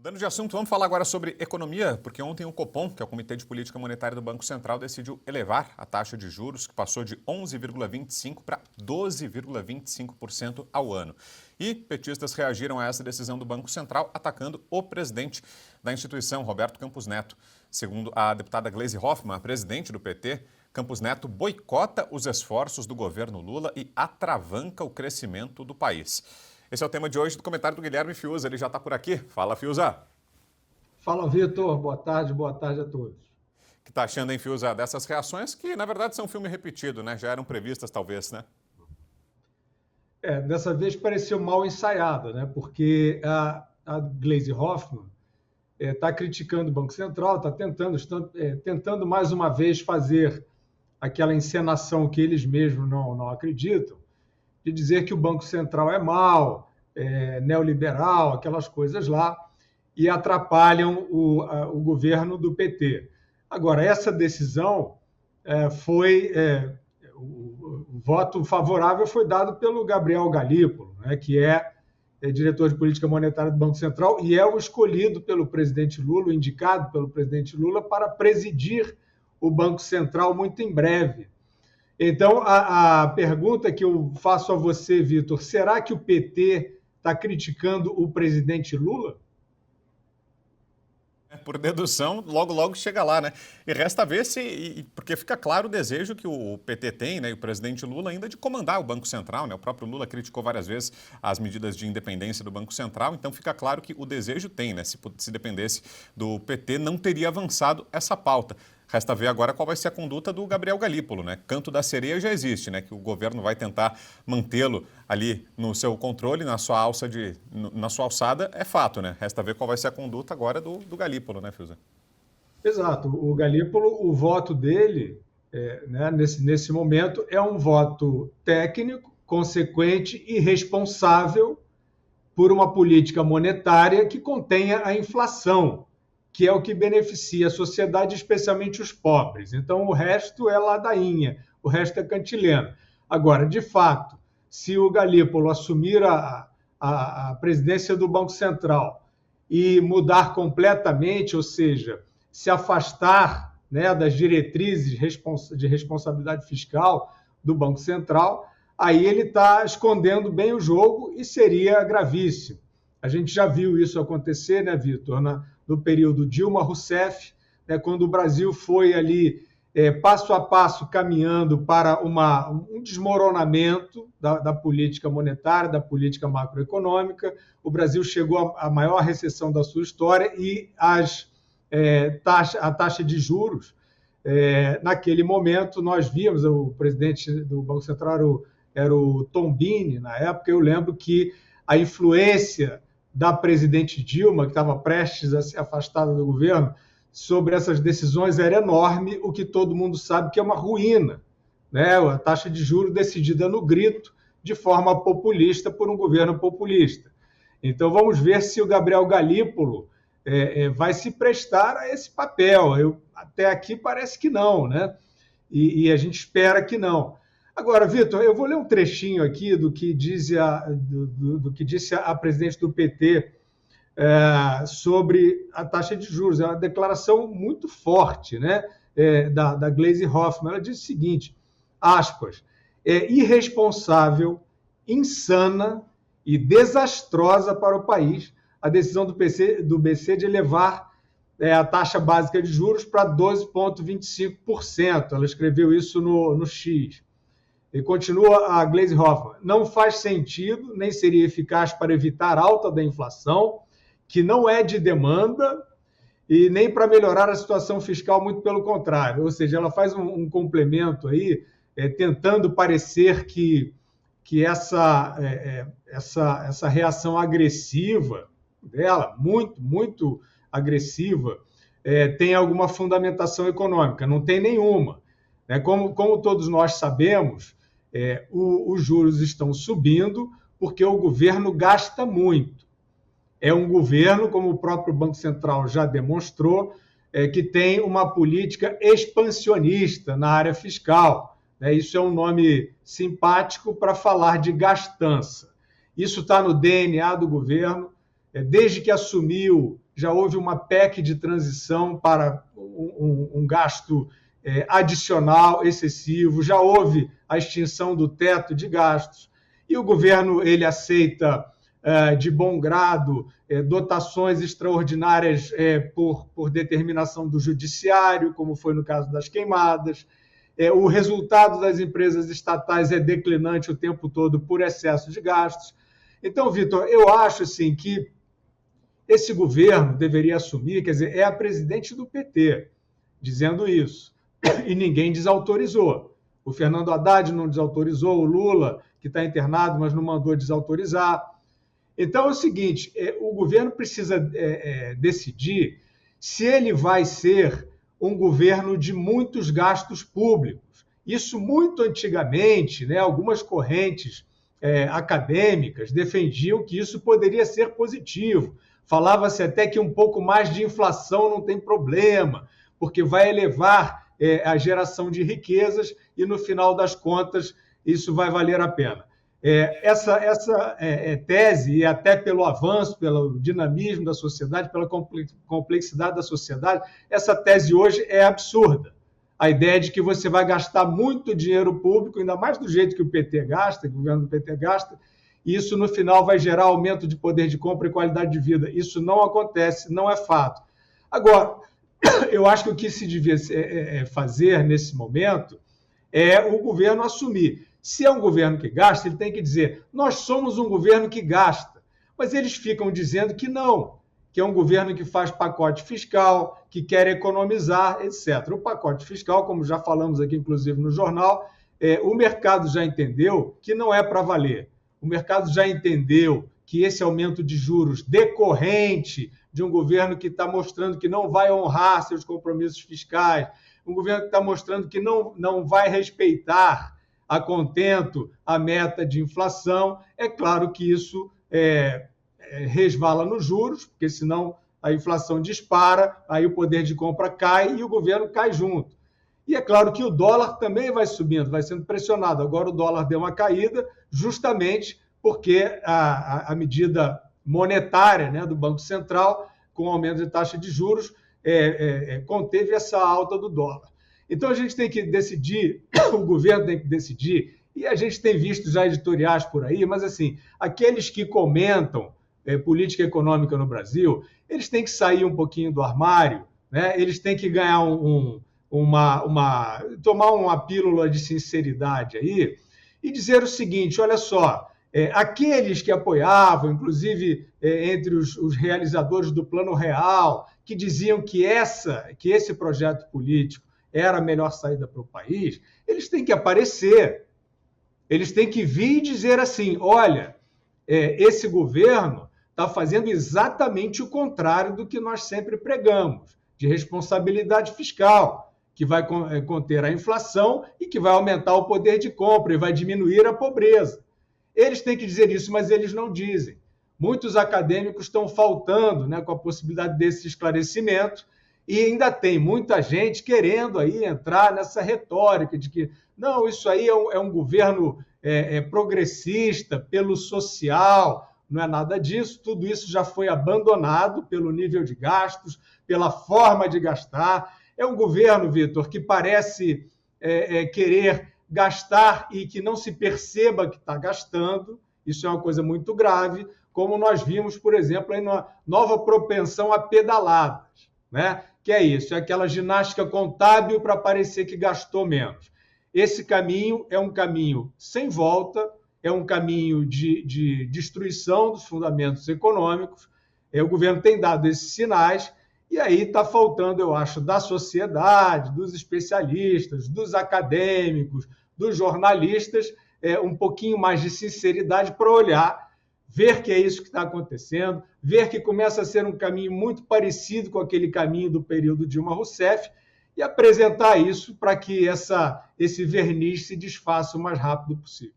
Mudando de assunto, vamos falar agora sobre economia, porque ontem o Copom, que é o Comitê de Política Monetária do Banco Central, decidiu elevar a taxa de juros, que passou de 11,25% para 12,25% ao ano. E petistas reagiram a essa decisão do Banco Central, atacando o presidente da instituição, Roberto Campos Neto. Segundo a deputada Gleisi Hoffmann, a presidente do PT, Campos Neto boicota os esforços do governo Lula e atravanca o crescimento do país. Esse é o tema de hoje do comentário do Guilherme Fiuza. Ele já está por aqui. Fala, Fiuza. Fala, Vitor. Boa tarde a todos. O que está achando, hein, Fiuza, dessas reações que, na verdade, são um filme repetido, né? Já eram previstas, talvez, né? Dessa vez pareceu mal ensaiada, né? Porque a Gleisi Hoffmann está criticando o Banco Central, está tentando mais uma vez fazer aquela encenação que eles mesmos não acreditam, de dizer que o Banco Central é mau, neoliberal, aquelas coisas lá, e atrapalham o governo do PT. Agora, essa decisão o voto favorável foi dado pelo Gabriel Galípolo, né, que é diretor de política monetária do Banco Central e é o escolhido pelo presidente Lula, o indicado pelo presidente Lula para presidir o Banco Central muito em breve. Então, a pergunta que eu faço a você, Vitor, será que o PT está criticando o presidente Lula? Por dedução, logo chega lá, né? E resta ver porque fica claro o desejo que o PT tem, né, e o presidente Lula ainda de comandar o Banco Central, né? O próprio Lula criticou várias vezes as medidas de independência do Banco Central, então fica claro que o desejo tem, né? Se dependesse do PT, não teria avançado essa pauta. Resta ver agora qual vai ser a conduta do Gabriel Galípolo, né? Canto da sereia já existe, né? Que o governo vai tentar mantê-lo ali no seu controle, na sua alçada, é fato, né? Resta ver qual vai ser a conduta agora do Galípolo, né, Fiuza? Exato. O Galípolo, o voto dele, né, nesse momento, é um voto técnico, consequente e responsável por uma política monetária que contenha a inflação, que é o que beneficia a sociedade, especialmente os pobres. Então, o resto é ladainha, o resto é cantilena. Agora, de fato, se o Galípolo assumir a presidência do Banco Central e mudar completamente, ou seja, se afastar, né, das diretrizes de responsabilidade fiscal do Banco Central, aí ele está escondendo bem o jogo e seria gravíssimo. A gente já viu isso acontecer, né, Vitor, no período Dilma Rousseff, né, quando o Brasil foi ali passo a passo caminhando para um desmoronamento da política monetária, da política macroeconômica. O Brasil chegou à maior recessão da sua história e a taxa de juros, naquele momento, nós víamos, o presidente do Banco Central era o Tombini, na época. Eu lembro que a influência da presidente Dilma, que estava prestes a ser afastada do governo, sobre essas decisões era enorme, o que todo mundo sabe que é uma ruína, né? A taxa de juros decidida no grito, de forma populista, por um governo populista. Então, vamos ver se o Gabriel Galípolo vai se prestar a esse papel. Até aqui parece que não, né? E a gente espera que não. Agora, Vitor, eu vou ler um trechinho aqui do que disse a presidente do PT sobre a taxa de juros. É uma declaração muito forte, né, da Gleisi Hoffmann. Ela diz o seguinte, aspas, é irresponsável, insana e desastrosa para o país a decisão do BC de elevar a taxa básica de juros para 12,25%. Ela escreveu isso no X. E continua a Gleisi Hoffmann, não faz sentido, nem seria eficaz para evitar a alta da inflação, que não é de demanda, e nem para melhorar a situação fiscal, muito pelo contrário. Ou seja, ela faz um complemento aí, tentando parecer que essa reação agressiva dela, muito agressiva, tem alguma fundamentação econômica. Não tem nenhuma. Como todos nós sabemos, os juros estão subindo porque o governo gasta muito. É um governo, como o próprio Banco Central já demonstrou, que tem uma política expansionista na área fiscal. Isso é um nome simpático para falar de gastança. Isso está no DNA do governo. Desde que assumiu já houve uma PEC de transição para um gasto adicional, excessivo, já houve a extinção do teto de gastos, e o governo ele aceita de bom grado dotações extraordinárias por determinação do judiciário, como foi no caso das queimadas. O resultado das empresas estatais é declinante o tempo todo por excesso de gastos. Então, Vitor, eu acho assim, que esse governo deveria assumir, quer dizer, é a presidente do PT dizendo isso, e ninguém desautorizou. O Fernando Haddad não desautorizou, o Lula, que está internado, mas não mandou desautorizar. Então é o seguinte, o governo precisa decidir se ele vai ser um governo de muitos gastos públicos. Isso muito antigamente, né, algumas correntes acadêmicas defendiam que isso poderia ser positivo. Falava-se até que um pouco mais de inflação não tem problema, porque vai elevar a geração de riquezas e, no final das contas, isso vai valer a pena. Essa tese, e até pelo avanço, pelo dinamismo da sociedade, pela complexidade da sociedade, essa tese hoje é absurda. A ideia de que você vai gastar muito dinheiro público, ainda mais do jeito que o PT gasta, que o governo do PT gasta, e isso no final vai gerar aumento de poder de compra e qualidade de vida. Isso não acontece, não é fato. Agora, eu acho que o que se devia fazer nesse momento é o governo assumir. Se é um governo que gasta, ele tem que dizer, nós somos um governo que gasta. Mas eles ficam dizendo que não, que é um governo que faz pacote fiscal, que quer economizar, etc. O pacote fiscal, como já falamos aqui, inclusive no jornal, o mercado já entendeu que não é para valer. O mercado já entendeu que esse aumento de juros decorrente de um governo que está mostrando que não vai honrar seus compromissos fiscais, um governo que está mostrando que não vai respeitar a contento a meta de inflação, é claro que isso resvala nos juros, porque senão a inflação dispara, aí o poder de compra cai e o governo cai junto. E é claro que o dólar também vai subindo, vai sendo pressionado. Agora o dólar deu uma caída justamente porque a medida monetária, né, do Banco Central, com o aumento de taxa de juros, conteve essa alta do dólar. Então a gente tem que decidir, o governo tem que decidir, e a gente tem visto já editoriais por aí, mas assim, aqueles que comentam política econômica no Brasil, eles têm que sair um pouquinho do armário, né? Eles têm que ganhar tomar uma pílula de sinceridade aí e dizer o seguinte, olha só, aqueles que apoiavam, inclusive entre os realizadores do Plano Real, que diziam que esse projeto político era a melhor saída para o país, eles têm que aparecer, eles têm que vir e dizer assim, olha, esse governo está fazendo exatamente o contrário do que nós sempre pregamos, de responsabilidade fiscal, que vai conter a inflação e que vai aumentar o poder de compra e vai diminuir a pobreza. Eles têm que dizer isso, mas eles não dizem. Muitos acadêmicos estão faltando, né, com a possibilidade desse esclarecimento, e ainda tem muita gente querendo aí entrar nessa retórica de que não, isso aí é um governo progressista, pelo social, não é nada disso, tudo isso já foi abandonado pelo nível de gastos, pela forma de gastar. É um governo, Vitor, que parece querer gastar e que não se perceba que está gastando, isso é uma coisa muito grave, como nós vimos, por exemplo, aí numa nova propensão a pedaladas, né? Que é isso, é aquela ginástica contábil para parecer que gastou menos. Esse caminho é um caminho sem volta, é um caminho de destruição dos fundamentos econômicos, o governo tem dado esses sinais, e aí está faltando, eu acho, da sociedade, dos especialistas, dos acadêmicos, dos jornalistas, um pouquinho mais de sinceridade para olhar, ver que é isso que está acontecendo, ver que começa a ser um caminho muito parecido com aquele caminho do período Dilma Rousseff e apresentar isso para que esse verniz se desfaça o mais rápido possível.